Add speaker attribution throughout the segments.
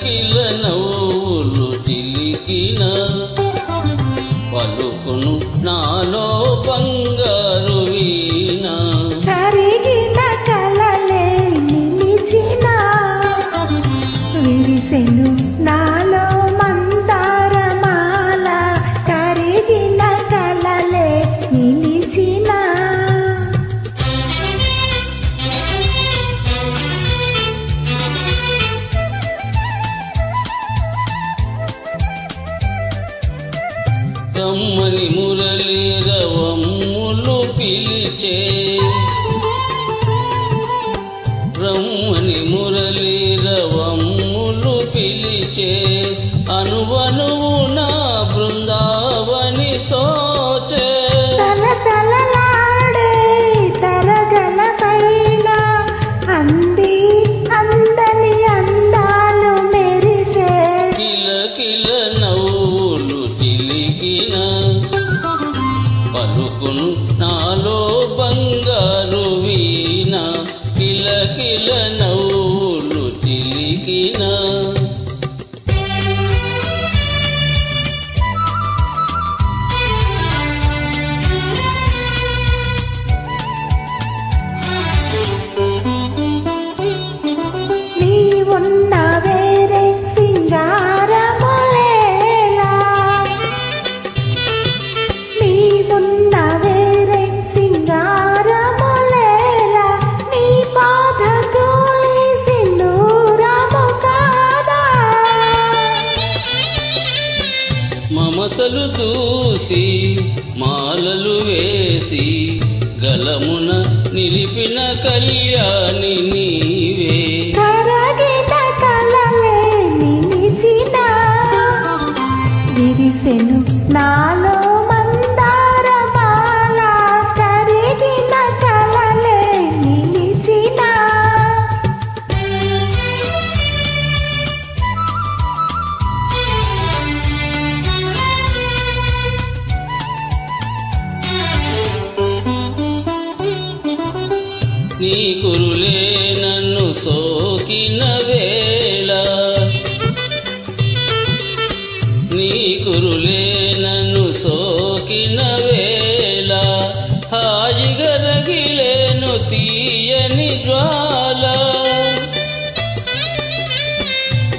Speaker 1: కిల నవ్వులు చిలికిన పలుకును నాలో బంగారు వీణ
Speaker 2: కరిగిన కలలే నిలిచిన విరిసెను నాలో మందారమాల కరిగిన కలలే నిలిచిన
Speaker 1: రమ్మని మురళి రవమ్ములు పిలిచే రమ్మని మురళి రవమ్ములు పిలిచే అనువనువు నా బృందావని తోచే
Speaker 2: తలతలలాడే తరగల పైన అంది అందని అందాలు మెరిసే
Speaker 1: కిల కిల నవ్వులు చిలికిన పలుకును నాలో బంగారు వీణ కిల కిల నవ్వులు చిలికిన
Speaker 2: నీవున్న వేరే సింగారములేలా నీవున్న వేరే సింగారములేలా నీ పాదధూళి సింధూరము కాదా
Speaker 1: మమతలు చూసి మాలలు వేసి గలమున నిలిపిన కళ్యాణి నీవే
Speaker 2: కరగిన కలలే నిలిచిన విరిసెను నాలో మందారమాల కరిగిన కలలే నిలిచిన
Speaker 1: నీ కురులే నన్ను సోకిన వేళ నీ కురులే నన్ను సోకిన వేళ హాయిగా రగిలేను తీయని జ్వాల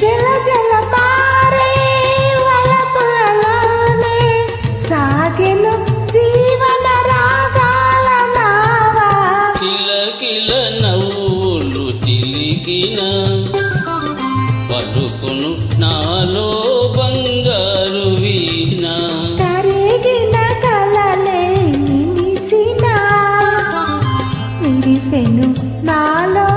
Speaker 2: జల జల పారే వలపులలోనే సాగెను జీవన రాగాల నావా
Speaker 1: కిల కిల నవ్వులు చిలికిన పలుకును నాలో బంగారు వీణ
Speaker 2: కరిగిన కలలే నిలిచిన విరిసెను నాలో